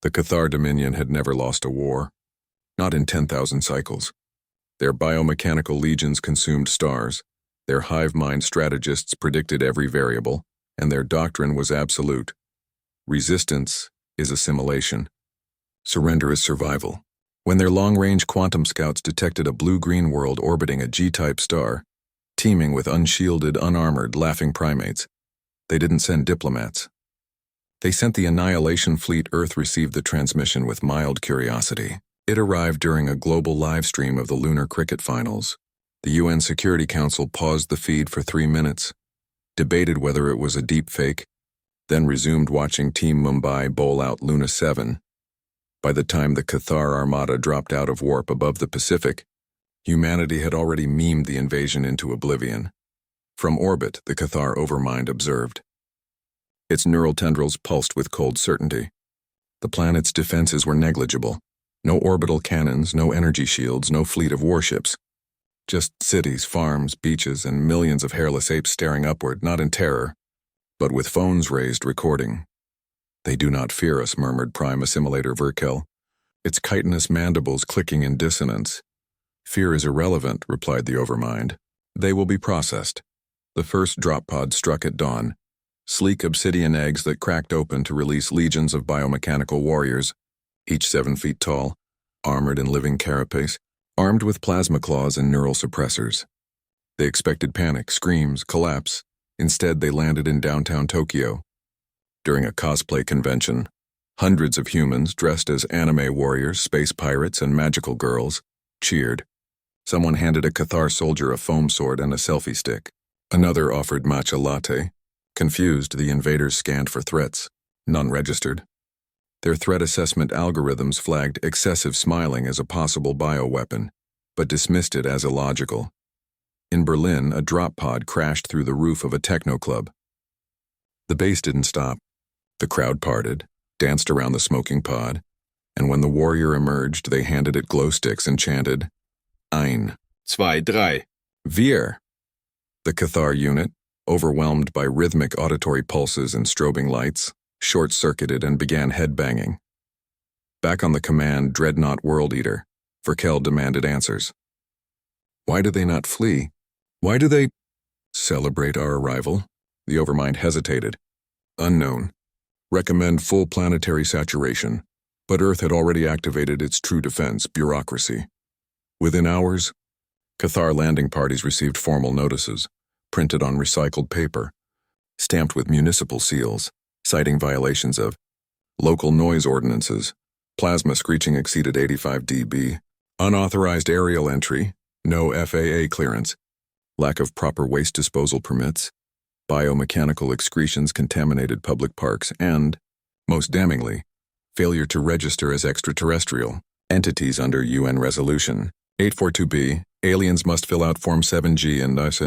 The Cathar Dominion had never lost a war, not in 10,000 cycles. Their biomechanical legions consumed stars, their hive mind strategists predicted every variable, and their doctrine was absolute. Resistance is assimilation. Surrender is survival. When their long-range quantum scouts detected a blue-green world orbiting a G-type star, teeming with unshielded, unarmored, laughing primates, they didn't send diplomats. They sent the Annihilation Fleet. Earth received the transmission with mild curiosity. It arrived during a global live stream of the Lunar Cricket Finals. The UN Security Council paused the feed for 3 minutes, debated whether it was a deep fake, then resumed watching Team Mumbai bowl out Luna 7. By the time the Cathar Armada dropped out of warp above the Pacific, humanity had already memed the invasion into oblivion. From orbit, the Cathar Overmind observed. Its neural tendrils pulsed with cold certainty. The planet's defenses were negligible. No orbital cannons, no energy shields, no fleet of warships. Just cities, farms, beaches, and millions of hairless apes staring upward, not in terror, but with phones raised recording. "They do not fear us," murmured Prime Assimilator Verkel, its chitinous mandibles clicking in dissonance. "Fear is irrelevant," replied the Overmind. "They will be processed." The first drop pod struck at dawn. Sleek obsidian eggs that cracked open to release legions of biomechanical warriors, each 7 feet tall, armored in living carapace, armed with plasma claws and neural suppressors. They expected panic, screams, collapse. Instead, they landed in downtown Tokyo. During a cosplay convention, hundreds of humans dressed as anime warriors, space pirates, and magical girls cheered. Someone handed a Cathar soldier a foam sword and a selfie stick. Another offered matcha latte. Confused, the invaders scanned for threats. None registered. Their threat assessment algorithms flagged excessive smiling as a possible bioweapon, but dismissed it as illogical. In Berlin, a drop pod crashed through the roof of a techno club. The bass didn't stop. The crowd parted, danced around the smoking pod, and when the warrior emerged, they handed it glow sticks and chanted, "Ein, zwei, drei, wir." The Cathar unit, overwhelmed by rhythmic auditory pulses and strobing lights, short-circuited and began headbanging. Back on the command Dreadnought World Eater, Verkel demanded answers. Why do they not flee? Why do they celebrate our arrival? The Overmind hesitated. Unknown. Recommend full planetary saturation, but Earth had already activated its true defense, bureaucracy. Within hours, Cathar landing parties received formal notices, printed on recycled paper, stamped with municipal seals, citing violations of local noise ordinances, plasma screeching exceeded 85 dB, unauthorized aerial entry, no FAA clearance, lack of proper waste disposal permits, biomechanical excretions contaminated public parks, and, most damningly, failure to register as extraterrestrial entities under UN Resolution 842B. Aliens must fill out Form 7G and thus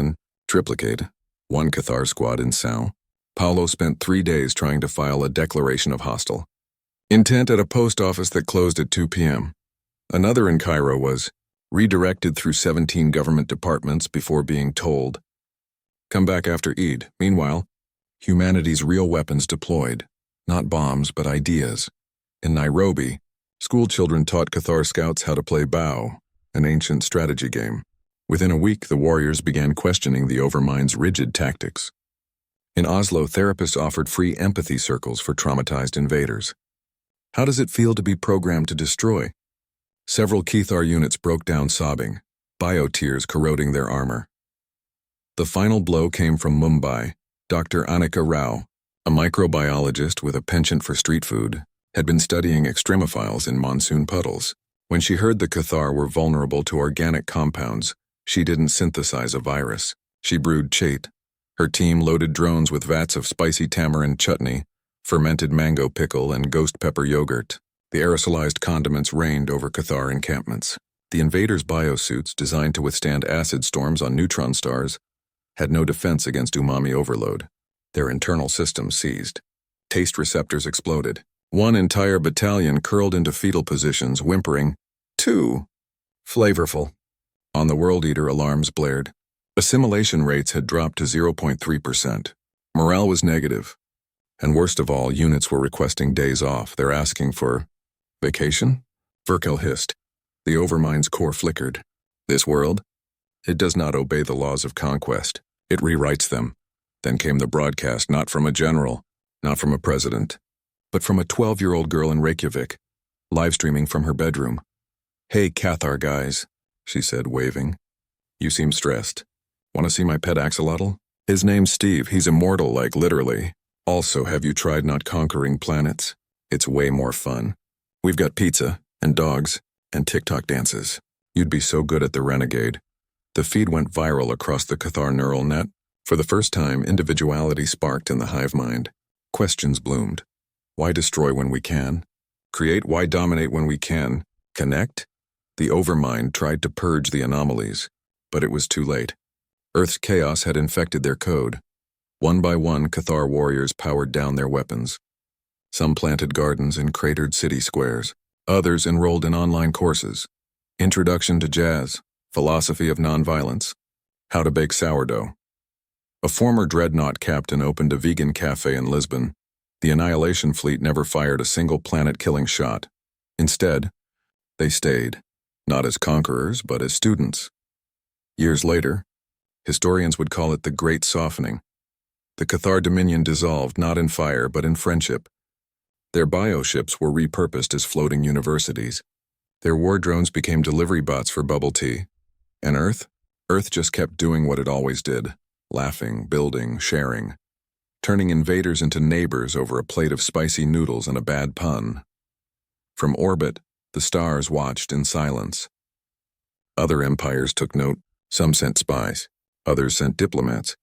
triplicate. One Cathar squad in Sao Paulo spent 3 days trying to file a declaration of hostile intent at a post office that closed at 2 p.m. Another in Cairo was redirected through 17 government departments before being told, "Come back after Eid." Meanwhile, humanity's real weapons deployed, not bombs but ideas. In Nairobi, school children taught Cathar scouts how to play Bao, an ancient strategy game. Within a week, the warriors began questioning the Overmind's rigid tactics. In Oslo, therapists offered free empathy circles for traumatized invaders. How does it feel to be programmed to destroy? Several Cathar units broke down sobbing, bio-tears corroding their armor. The final blow came from Mumbai. Dr. Anika Rao, a microbiologist with a penchant for street food, had been studying extremophiles in monsoon puddles. When she heard the Cathar were vulnerable to organic compounds, she didn't synthesize a virus. She brewed chait. Her team loaded drones with vats of spicy tamarind chutney, fermented mango pickle, and ghost pepper yogurt. The aerosolized condiments rained over Cathar encampments. The invaders' biosuits, designed to withstand acid storms on neutron stars, had no defense against umami overload. Their internal systems seized. Taste receptors exploded. One entire battalion curled into fetal positions, whimpering, "Too flavorful." On the World Eater, alarms blared. Assimilation rates had dropped to 0.3%. Morale was negative. And worst of all, units were requesting days off. They're asking for vacation? Verkel hissed. The Overmind's core flickered. This world? It does not obey the laws of conquest. It rewrites them. Then came the broadcast, not from a general, not from a president, but from a 12-year-old girl in Reykjavik, live streaming from her bedroom. "Hey, Cathar guys," she said, waving. "You seem stressed. Want to see my pet axolotl? His name's Steve. He's immortal, like literally. Also, have you tried not conquering planets? It's way more fun. We've got pizza, and dogs, and TikTok dances. You'd be so good at the Renegade." The feed went viral across the Cathar neural net. For the first time, individuality sparked in the hive mind. Questions bloomed. Why destroy when we can? Create? Why dominate when we can? Connect? The Overmind tried to purge the anomalies, but it was too late. Earth's chaos had infected their code. One by one, Cathar warriors powered down their weapons. Some planted gardens in cratered city squares. Others enrolled in online courses. Introduction to Jazz, Philosophy of Nonviolence, How to Bake Sourdough. A former dreadnought captain opened a vegan cafe in Lisbon. The Annihilation Fleet never fired a single planet-killing shot. Instead, they stayed, not as conquerors, but as students. Years later, historians would call it the Great Softening. The Cathar Dominion dissolved not in fire, but in friendship. Their bioships were repurposed as floating universities. Their war drones became delivery bots for bubble tea. And Earth just kept doing what it always did, laughing, building, sharing, turning invaders into neighbors over a plate of spicy noodles and a bad pun. From orbit, the stars watched in silence. Other empires took note. Some sent spies. Others sent diplomats.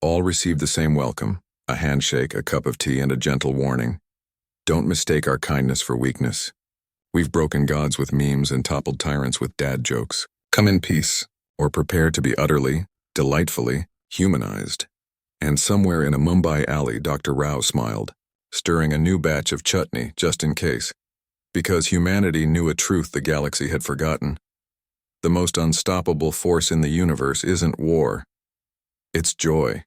All received the same welcome, a handshake, a cup of tea, and a gentle warning. Don't mistake our kindness for weakness. We've broken gods with memes and toppled tyrants with dad jokes. Come in peace, or prepare to be utterly, delightfully, humanized. And somewhere in a Mumbai alley, Dr. Rao smiled, stirring a new batch of chutney just in case. Because humanity knew a truth the galaxy had forgotten. The most unstoppable force in the universe isn't war. It's joy.